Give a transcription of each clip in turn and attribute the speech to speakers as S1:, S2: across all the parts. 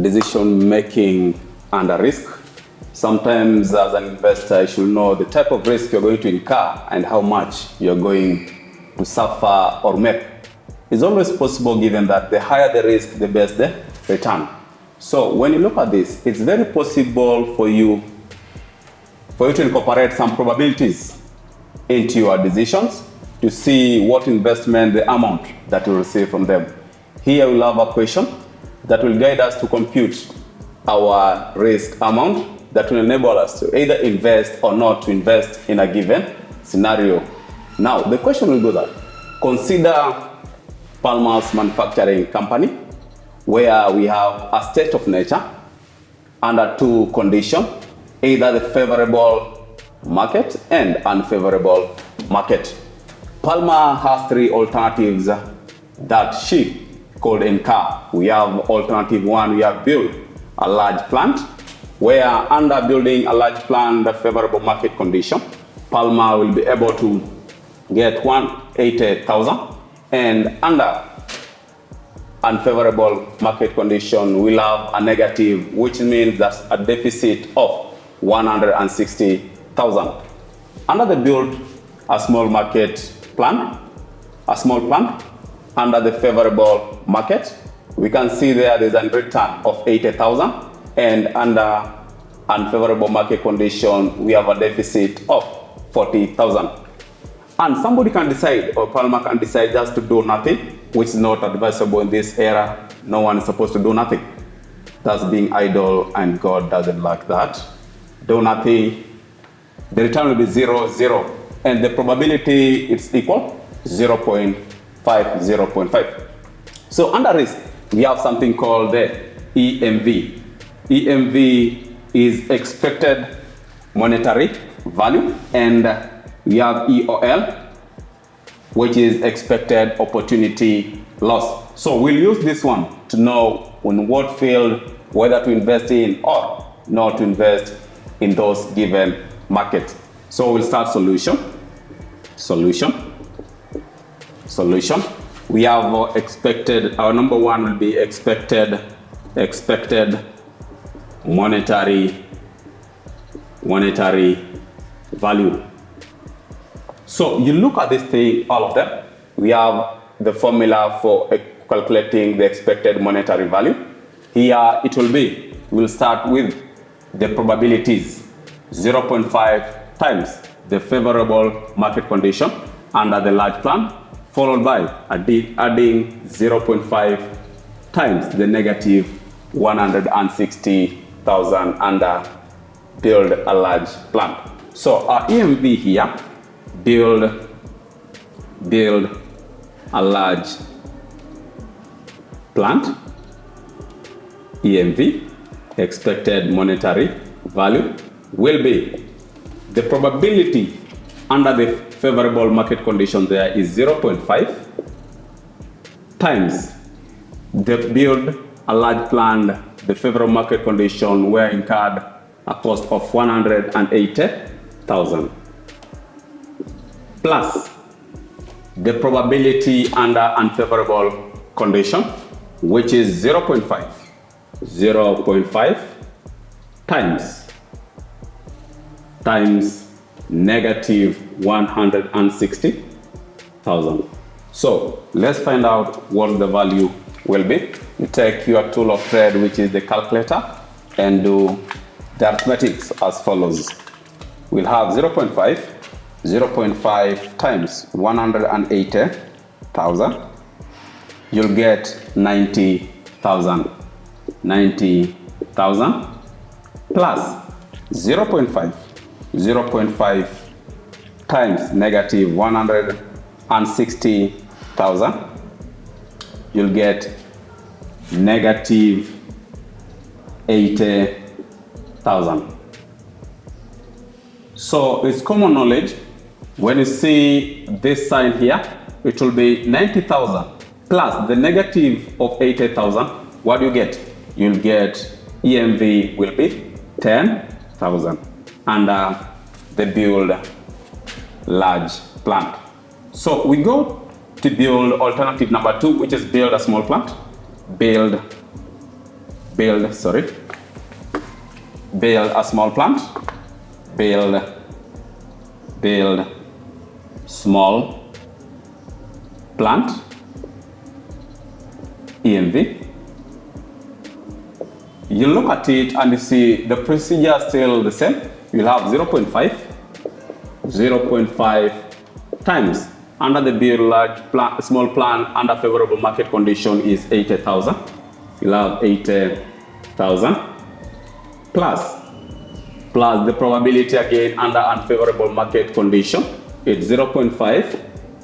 S1: decision making under risk. Sometimes as an investor, you should know the type of risk you're going to incur and how much you're going to suffer or make. It's always possible given that the higher the risk, the best the return. So when you look at this, it's very possible for you to incorporate some probabilities into your decisions to see what investment, the amount that you receive from them. Here we'll have a question that will guide us to compute our risk amount that will enable us to either invest or not to invest in a given scenario. Now, the question will go that, consider Palmer's Manufacturing Company, where we have a state of nature under two conditions, either the favorable market and unfavorable market. Palmer has three alternatives that she could incur. We have alternative one, we have build a large plant, where under building a large plant, the favorable market condition, Palmer will be able to get 180,000, and under unfavorable market condition, we'll have a negative, which means that's a deficit of 160,000. Under the build a small plant, under the favorable market, we can see there's a return of 80,000, and under unfavorable market condition, we have a deficit of 40,000. And somebody can decide, or Palmer can decide, just to do nothing, which is not advisable in this era. No one is supposed to do nothing. That's being idle, and God doesn't like that. Do nothing, the return will be 0, 0, and the probability is equal 0.5, 0.5. So under risk, we have something called the EMV. EMV is expected monetary value, and we have EOL, which is expected opportunity loss. So we'll use this one to know in what field whether to invest in or not to invest in those given markets. So we'll start solution. We have expected, our number one will be expected monetary value. So you look at this thing, all of them. We have the formula for calculating the expected monetary value. Here it will be, we'll start with the probabilities, 0.5 times the favorable market condition under the large plan, followed by adding 0.5 times the negative 160,000 under build a large plant. So our EMV here, build a large plant, EMV, expected monetary value, will be the probability under the favorable market condition there is 0.5 times the build a large plant, the favorable market condition were incurred a cost of 180,000 plus the probability under unfavorable condition, which is 0.5 times negative 160,000. So let's find out what the value will be. You take your tool of trade, which is the calculator, and do the arithmetics as follows. We'll have 0.5 times 180,000. You'll get 90,000 plus 0.5 times negative 160,000. You'll get negative 80,000. So it's common knowledge, when you see this sign here, it will be 90,000 plus the negative of 80,000. What do you get? You'll get EMV will be 10,000 under the build large plant. So we go to build alternative number 2, which is build a small plant. Build build a small plant, build small plant, EMV. You look at it and you see the procedure is still the same. You'll have 0.5 times under the build small plant under favorable market condition is 80,000. You'll have 80,000 plus the probability again under unfavorable market condition, it's 0.5,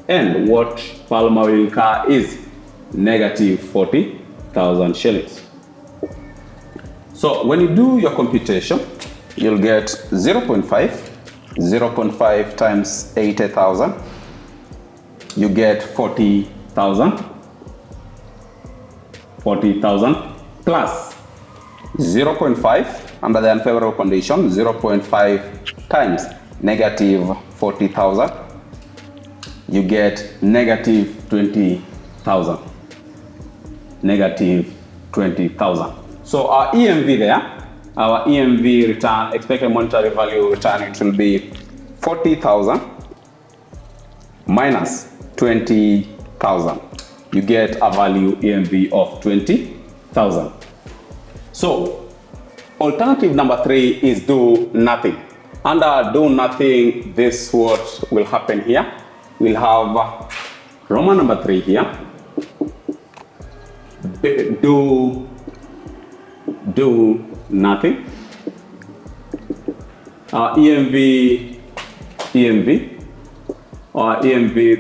S1: and what Palmer will incur is negative 40,000 shillings. So when you do your computation, you'll get 0.5 times 80,000, you get 40,000 plus 0.5 under the unfavorable condition, 0.5 times negative 40,000, you get negative 20,000. So our EMV there, our EMV return, expected monetary value return, it will be 40,000 minus 20,000. You get a value EMV of 20,000. So alternative number 3 is do nothing. Under do nothing, this what will happen here. We'll have Roman number 3 here. Do nothing. EMV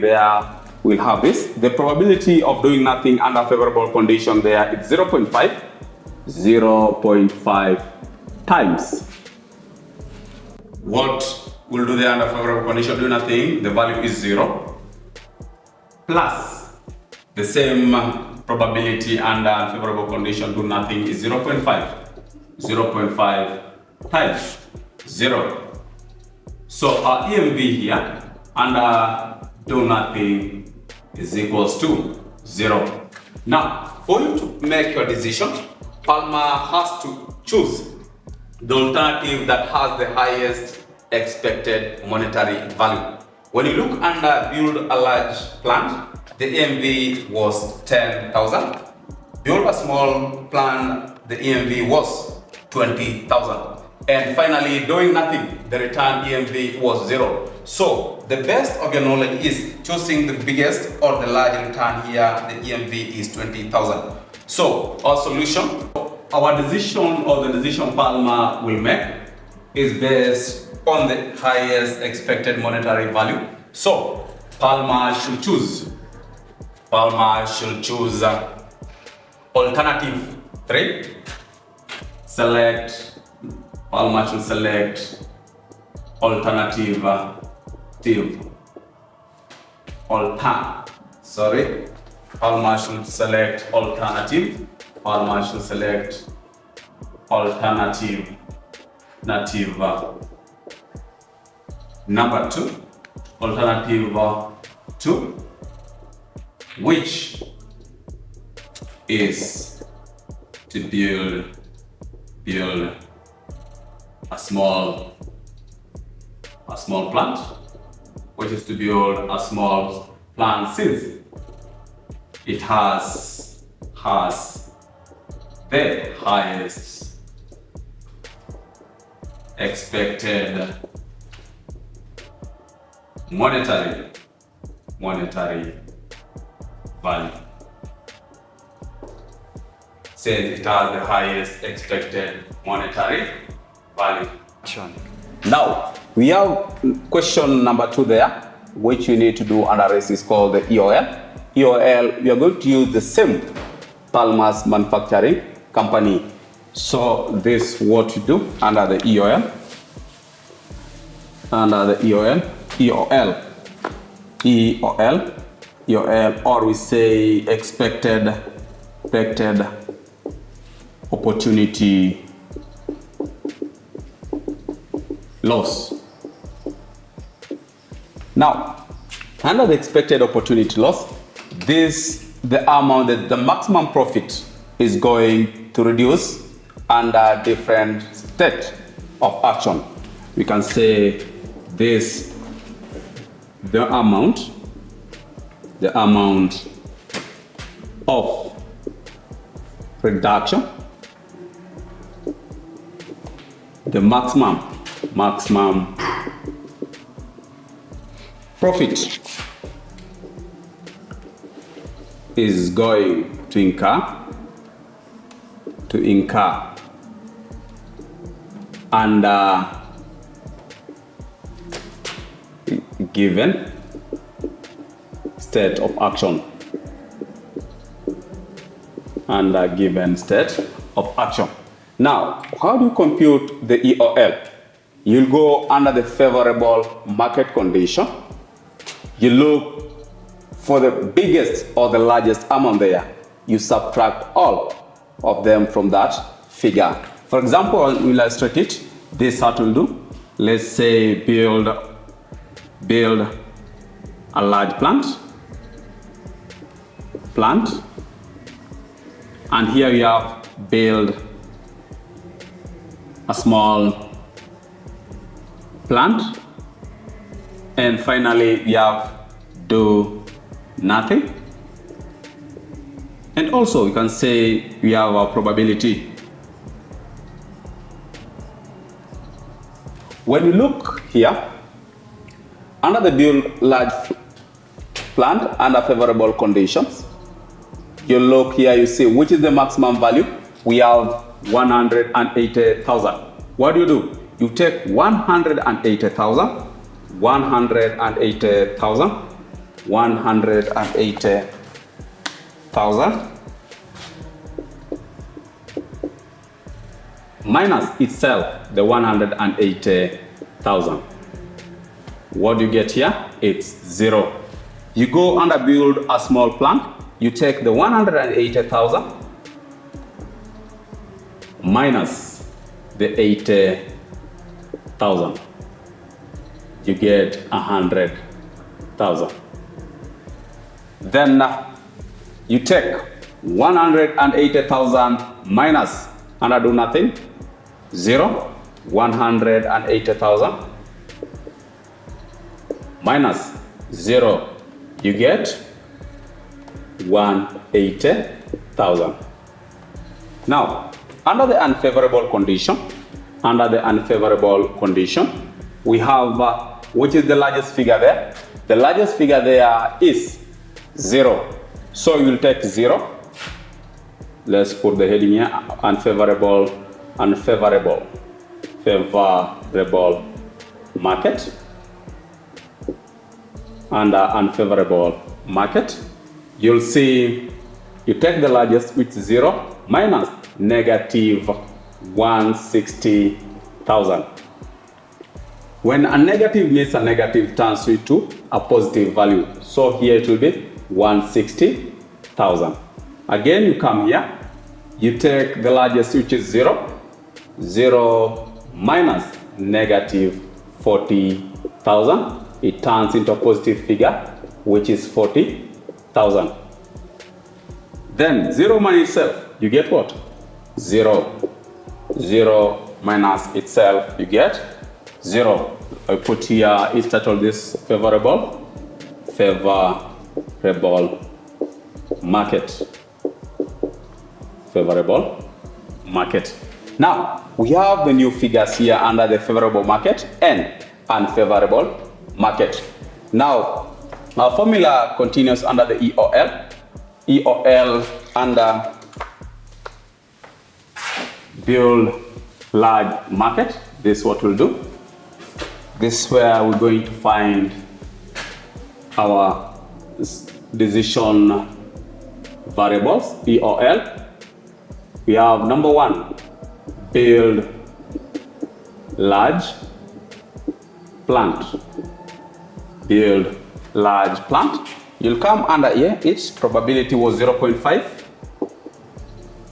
S1: there, we'll have this. The probability of doing nothing under favorable condition there is 0.5 times. What we'll do there under favorable condition, do nothing, the value is 0, plus the same probability under unfavorable condition, do nothing, is 0.5 times 0. So our EMV here under do nothing is equals to 0. Now, for you to make your decision, Palmer has to choose the alternative that has the highest expected monetary value. When you look under build a large plant, the EMV was 10,000. Build a small plant, the EMV was 20,000. And finally, doing nothing, the return EMV was 0. So the best of your knowledge is choosing the biggest or the large return here. The EMV is 20,000. So our solution, our decision or the decision Palmer will make is based on the highest expected monetary value. So Palmer should choose alternative 3. Palmer should select alternative Palmer should select alternative number 2, alternative 2, which is to build a small plant, which is to build a small plant since it has the highest expected monetary value. Says it has the highest expected monetary value. Now we have question number 2 there, which you need to do under this is called the EOL. EOL, we are going to use the same Palmer's Manufacturing Company. So this what you do under the EOL. EOL, or we say expected opportunity loss. Now, under the expected opportunity loss, the amount that the maximum profit is going to reduce under different state of action. We can say this, the amount of reduction, the maximum profit is going to incur under given state of action. Under given state of action. Now, how do you compute the EOL? You'll go under the favorable market condition. You look for the biggest or the largest amount there. You subtract all of them from that figure. For example, we'll illustrate it. This is how to do. Let's say build a large plant. And here we have build a small plant. And finally, we have do nothing. And also, you can say we have a probability. When you look here, under the build large plant under favorable conditions, you look here, you see which is the maximum value. We have 180,000. What do? You take 180,000 minus itself the 180,000. What do you get here? It's 0. You go under build a small plant. You take the 180,000 minus the 80,000. You get 100,000. Then you take 180,000 minus, and I do nothing, 0. 180,000 minus 0. You get 180,000. Now, under the unfavorable condition, we have which is the largest figure there? The largest figure there is 0. So you'll take 0. Let's put the heading here: unfavorable market. Under unfavorable market, you'll see you take the largest, which is 0, minus negative 160,000. When a negative means a negative turns into a positive value. So here it will be 160,000. Again, you come here, you take the largest, which is 0, 0 minus negative 40,000. It turns into a positive figure, which is 40,000. Then 0 minus itself, you get what? 0. 0 minus itself, you get 0. I put here, it's titled this favorable market. Favorable market. Now, we have the new figures here under the favorable market and unfavorable market. Now, our formula continues under the EOL. EOL under build large market. This is what we'll do. This is where we're going to find our decision variables, EOL. We have number 1, build large plant. Build large plant. You'll come under here, its probability was 0.5.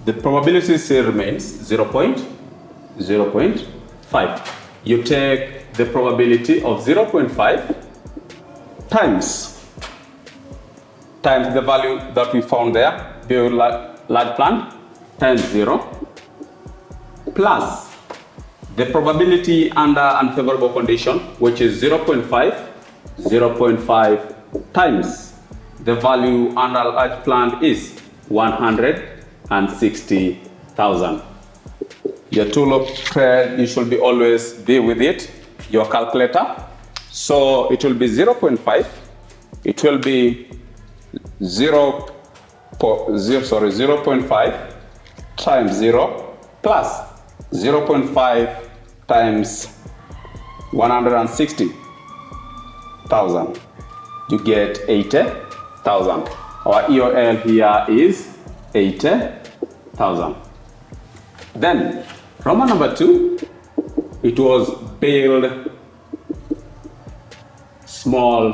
S1: The probability still remains 0.5. You take the probability of 0.5 times the value that we found there, build large plant, times 0 plus the probability under unfavorable condition, which is 0.5 times the value under large plant is 160,000. Your tool of trade, you should be always be with it, your calculator. So it will be 0.5, it will be 0.5 times 0 plus 0.5 times 160,000. You get 80,000. Our EOL here is 80,000. Then Roman number 2, it was build small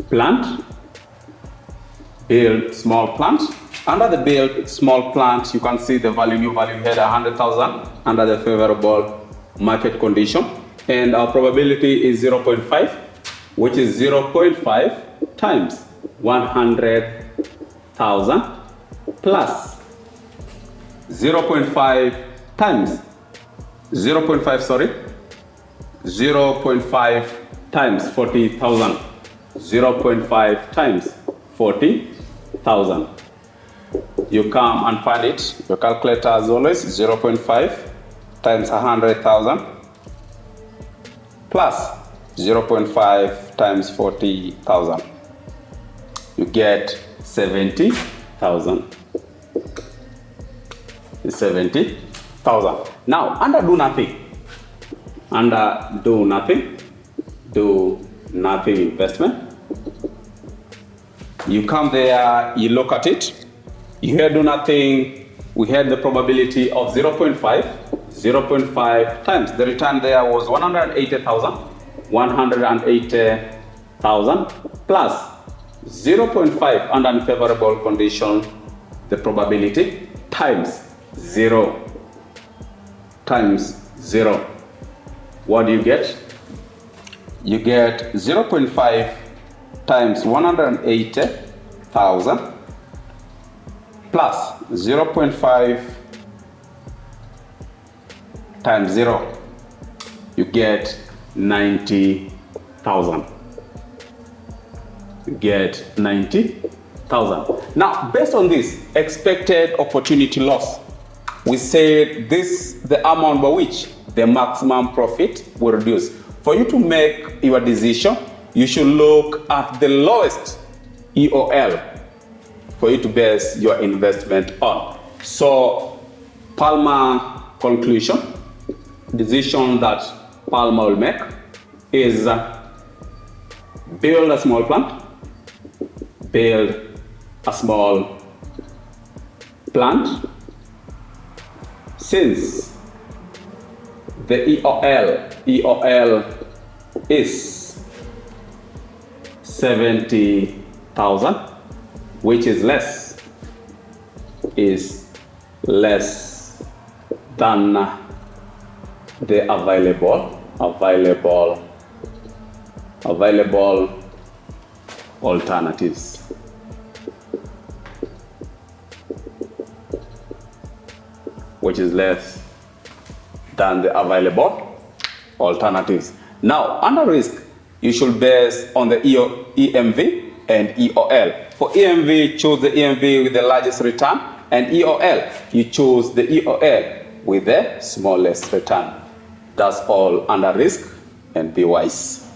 S1: plant. Build small plant. Under the build small plant, you can see the new value here, 100,000 under the favorable market condition. And our probability is 0.5, which is 0.5 times 100,000 plus 0.5 times 0.5 times 40,000. 0.5 times 40,000. You come and find it. Your calculator as always, 0.5 times 100,000 plus 0.5 times 40,000. You get 70,000. 70,000. Now, under do nothing. Under do nothing investment. You come there, you look at it. You here do nothing. We had the probability of 0.5 times the return there was 180,000 plus 0.5 under unfavorable condition, the probability times 0 times 0. What do you get? You get 0.5 times 180,000 plus 0.5 times 0. You get 90,000. You get 90,000. Now, based on this expected opportunity loss, we say this the amount by which the maximum profit will reduce. For you to make your decision, you should look at the lowest EOL for you to base your investment on. So, Palmer conclusion, decision that Palmer will make is build a small plant, build a small plant. Since the EOL is 70,000, which is less than the available alternatives. Which is less than the available alternatives. Now, under risk, you should base on the EMV and EOL. For EMV, choose the EMV with the largest return, and EOL, you choose the EOL with the smallest return. That's all under risk, and be wise.